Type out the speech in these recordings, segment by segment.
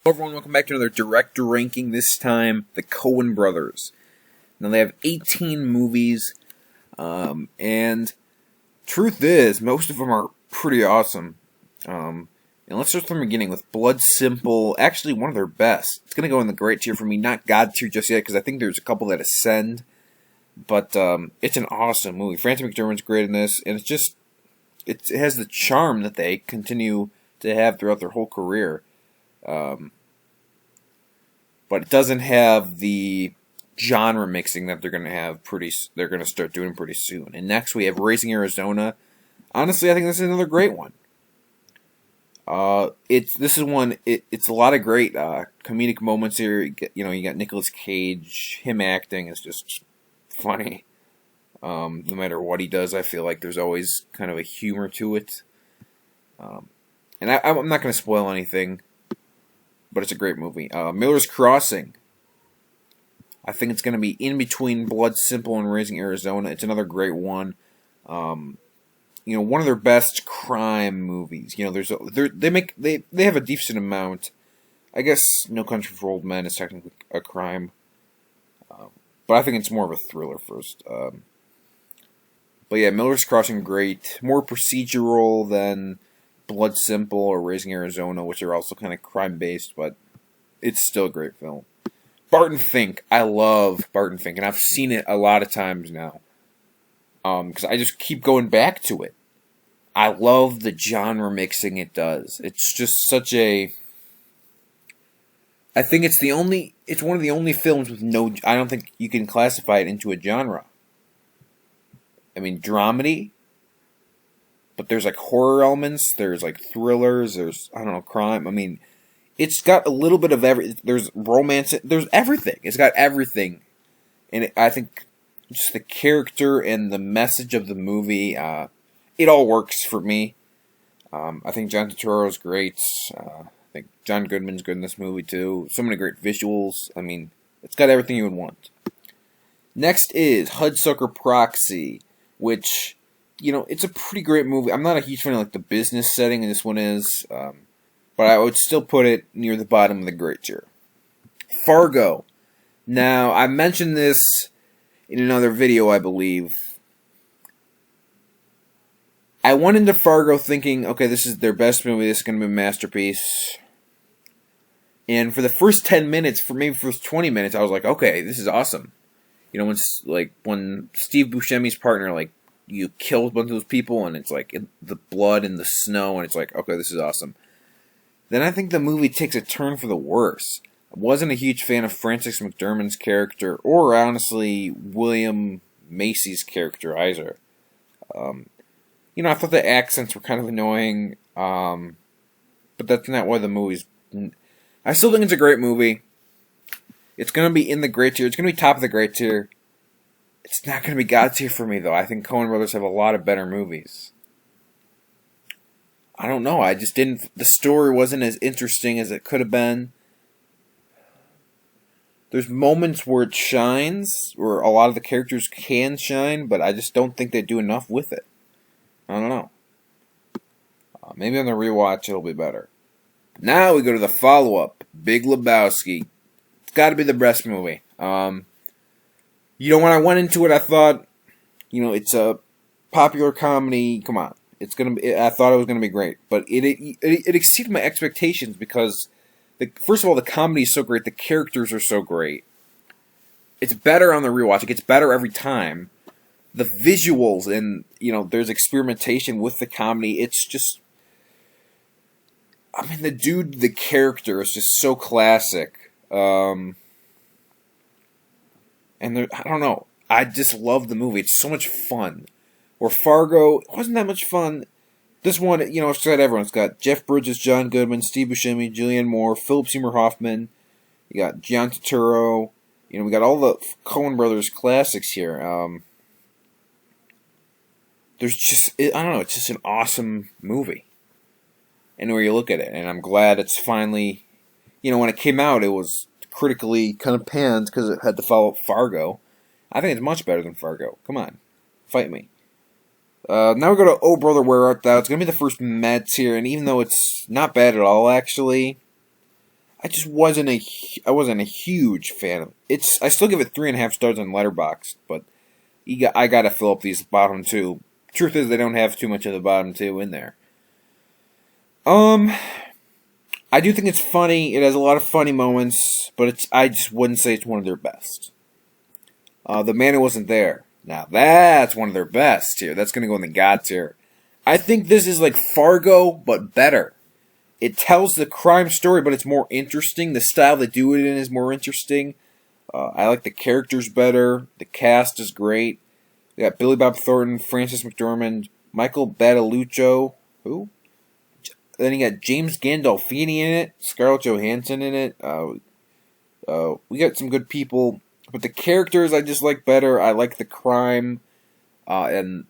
Hello everyone, welcome back to another director ranking, this time the Coen brothers. Now they have 18 movies, and truth is, most of them are pretty awesome. And let's start from the beginning with Blood Simple, actually one of their best. It's going to go in the great tier for me, not God tier just yet, because I think there's a couple that ascend, but it's an awesome movie. Frances McDormand's great in this, and it has the charm that they continue to have throughout their whole career. But it doesn't have the genre mixing that they're going to have they're going to start doing pretty soon. And next we have Raising Arizona. Honestly, I think this is another great one. It's a lot of great comedic moments here. You got Nicolas Cage. Him acting is just funny. No matter what he does, I feel like there's always kind of a humor to it. And I'm not going to spoil anything, but it's a great movie. Miller's Crossing. I think it's going to be in between Blood Simple and Raising Arizona. It's another great one. One of their best crime movies. They have a decent amount. I guess No Country for Old Men is technically a crime, but I think it's more of a thriller first. But yeah, Miller's Crossing, great. More procedural than Blood Simple or Raising Arizona, which are also kind of crime-based, but it's still a great film. Barton Fink. I love Barton Fink, and I've seen it a lot of times now, because I just keep going back to it. I love the genre mixing it does. It's just such a... I think it's one of the only films with no... I don't think you can classify it into a genre. I mean, dramedy, but there's like horror elements, there's like thrillers, there's, I don't know, crime. I mean, it's got a little bit of there's romance, there's everything. It's got everything. And I think just the character and the message of the movie, it all works for me. I think John Turturro's great. I think John Goodman's good in this movie too. So many great visuals. I mean, it's got everything you would want. Next is Hudsucker Proxy, which... it's a pretty great movie. I'm not a huge fan of like the business setting, and this one is, but I would still put it near the bottom of the great tier. Fargo. Now, I mentioned this in another video, I believe. I went into Fargo thinking, okay, this is their best movie, this is going to be a masterpiece. And for the first 10 minutes, for maybe first 20 minutes, I was like, okay, this is awesome. When Steve Buscemi's partner, you kill a bunch of those people, and it's like the blood and the snow, and it's like, okay, this is awesome. Then I think the movie takes a turn for the worse. I wasn't a huge fan of Frances McDormand's character, or honestly, William Macy's character either. I thought the accents were kind of annoying, but that's not why the movie's... I still think it's a great movie. It's going to be in the great tier. It's going to be top of the great tier. It's not going to be God tier for me, though. I think Coen brothers have a lot of better movies. I don't know. I just didn't... The story wasn't as interesting as it could have been. There's moments where it shines, where a lot of the characters can shine, but I just don't think they do enough with it. I don't know. Maybe on the rewatch it'll be better. Now we go to the follow-up, Big Lebowski. It's got to be the best movie. When I went into it, I thought, it's a popular comedy. Come on, I thought it was gonna be great, but it exceeded my expectations because, first of all, the comedy is so great, the characters are so great. It's better on the rewatch. It gets better every time. The visuals and there's experimentation with the comedy. It's just, the character is just so classic. And I don't know. I just love the movie. It's so much fun. Where Fargo wasn't that much fun. This one, it's got everyone. It's got Jeff Bridges, John Goodman, Steve Buscemi, Julianne Moore, Philip Seymour Hoffman. You got John Turturro. We got all the Coen brothers classics here. There's just, I don't know. It's just an awesome movie. Anywhere you look at it, and I'm glad it's finally, when it came out, it was critically kind of panned because it had to follow Fargo. I think it's much better than Fargo. Come on. Fight me. Now we go to Oh Brother, Where Art Thou? It's going to be the first Mets here, and even though it's not bad at all, actually, I just I wasn't a huge fan of it. I still give it 3.5 stars on Letterboxd, but I gotta fill up these bottom two. Truth is, they don't have too much of the bottom two in there. Um, I do think it's funny. It has a lot of funny moments, but I just wouldn't say it's one of their best. The Man Who Wasn't There. Now that's one of their best here. That's gonna go in the God tier. I think this is like Fargo, but better. It tells the crime story, but it's more interesting. The style they do it in is more interesting. I like the characters better. The cast is great. We got Billy Bob Thornton, Frances McDormand, Michael Badalucci. Who? Then you got James Gandolfini in it, Scarlett Johansson in it. We got some good people, but the characters I just like better. I like the crime and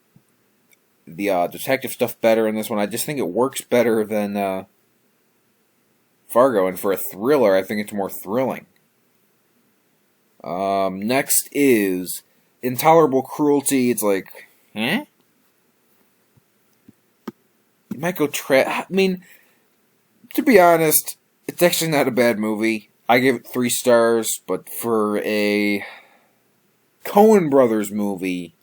the detective stuff better in this one. I just think it works better than Fargo, and for a thriller, I think it's more thrilling. Next is Intolerable Cruelty. It's like, huh? You might go I mean, to be honest, it's actually not a bad movie. I give it 3 stars, but for a Coen Brothers movie,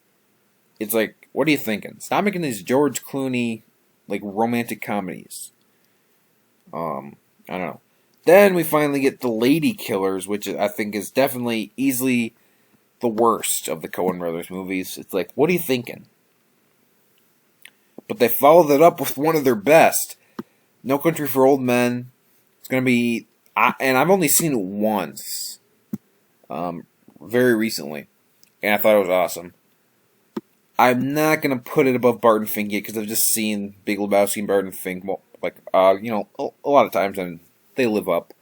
it's like, what are you thinking? Stop making these George Clooney, like, romantic comedies. I don't know. Then we finally get The Lady Killers, which I think is definitely easily the worst of the Coen Brothers movies. It's like, what are you thinking? But they followed it up with one of their best, No Country for Old Men. It's going to be, and I've only seen it once, very recently, and I thought it was awesome. I'm not going to put it above Barton Fink yet, because I've just seen Big Lebowski and Barton Fink, a lot of times, and they live up.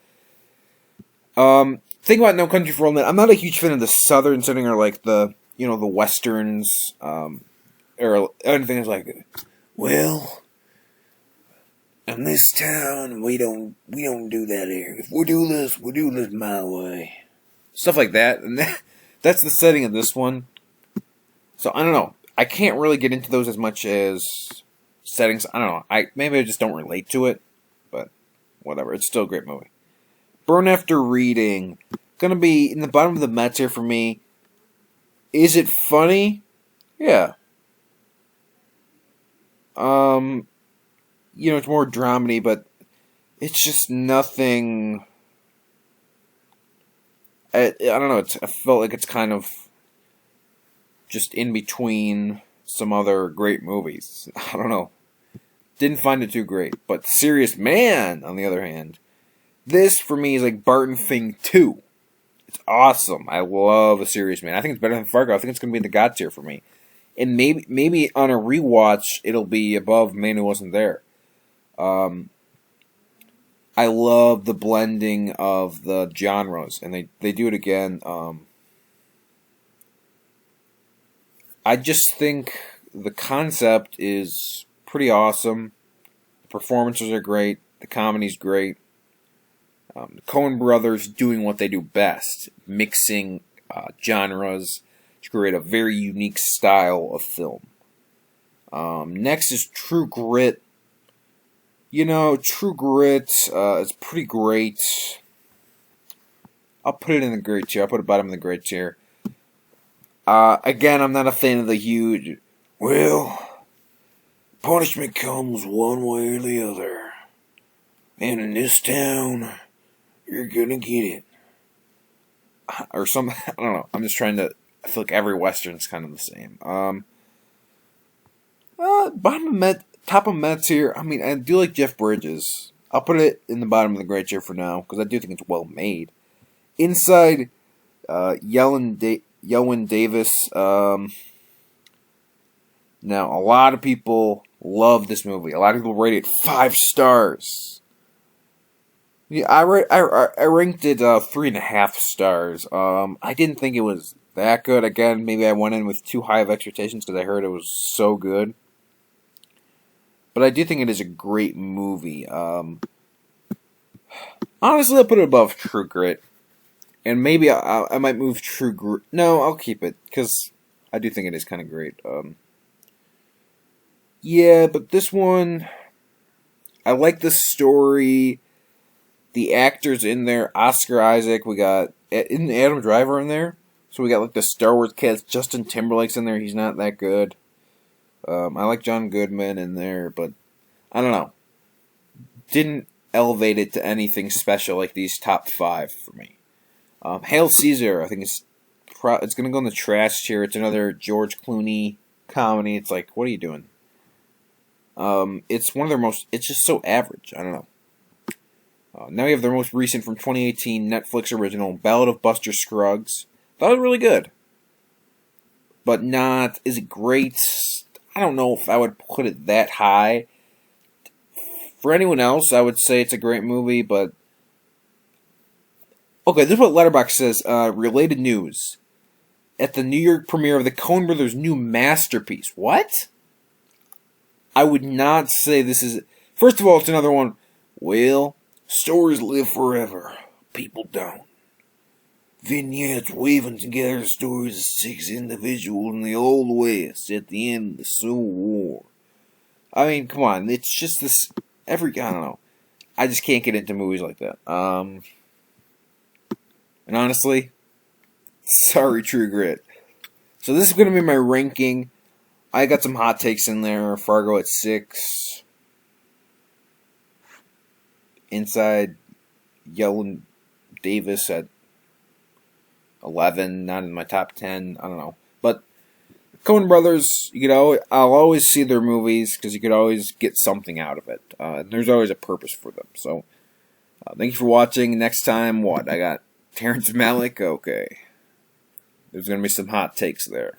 Thing about No Country for Old Men, I'm not a huge fan of the southern setting, or like the westerns, or anything that's like, well, in this town, we don't do that here. If we do this my way. Stuff like that, and that's the setting of this one. So, I don't know. I can't really get into those as much as settings. I don't know. Maybe I just don't relate to it, but whatever. It's still a great movie. Burn After Reading. Gonna be in the bottom of the Mets here for me. Is it funny? Yeah. It's more dramedy, but it's just nothing. I don't know. I felt like it's kind of just in between some other great movies. I don't know. Didn't find it too great. But Serious Man, on the other hand, this for me is like Barton Fink 2. It's awesome. I love A Serious Man. I think it's better than Fargo. I think it's going to be in the God tier for me. And maybe on a rewatch, it'll be above Man Who Wasn't There. I love the blending of the genres, and they do it again. I just think the concept is pretty awesome. The performances are great. The comedy's great. The Coen Brothers doing what they do best, mixing genres to create a very unique style of film. Next is True Grit. True Grit is pretty great. I'll put it in the great tier. I'll put it bottom of the great tier. Again, I'm not a fan of the huge, well, punishment comes one way or the other. And in this town, you're gonna get it. Or some, I don't know. I'm just trying to, I feel like every Western's kind of the same. Top of Mets here. I mean, I do like Jeff Bridges. I'll put it in the bottom of the great tier for now, because I do think it's well made. Inside, Yelwyn Davis. Now, a lot of people love this movie. A lot of people rate it 5 stars. Yeah, I ranked it 3.5 stars. I didn't think it was that good. Again, maybe I went in with too high of expectations because I heard it was so good. But I do think it is a great movie. Honestly, I'll put it above True Grit. And maybe I might move True Grit. No, I'll keep it, because I do think it is kind of great. Yeah, but this one, I like the story. the actors in there, Oscar Isaac, we got, isn't Adam Driver in there? So we got like the Star Wars cast, Justin Timberlake's in there, he's not that good. I like John Goodman in there, but I don't know. Didn't elevate it to anything special like these top 5 for me. Hail Caesar, I think it's going to go in the trash tier. It's another George Clooney comedy. It's like, what are you doing? It's one of their most, it's just so average. I don't know. Now we have their most recent from 2018 Netflix original, Ballad of Buster Scruggs. That was really good. But not, is it great? I don't know if I would put it that high. For anyone else, I would say it's a great movie, but... Okay, this is what Letterboxd says. Related news. At the New York premiere of the Coen Brothers' new masterpiece. What? I would not say this is... First of all, it's another one. Well, stories live forever. People don't. Vignettes weaving together the stories of 6 individuals in the Old West at the end of the Civil War. I mean, come on. It's just this... I don't know. I just can't get into movies like that. And honestly, sorry, True Grit. So this is going to be my ranking. I got some hot takes in there. Fargo at 6. Inside Llewyn Davis at 11. Not in my top 10. I don't know. But Coen Brothers, I'll always see their movies because you could always get something out of it. There's always a purpose for them. So, thank you for watching. Next time, what? I got Terrence Malick? Okay. There's going to be some hot takes there.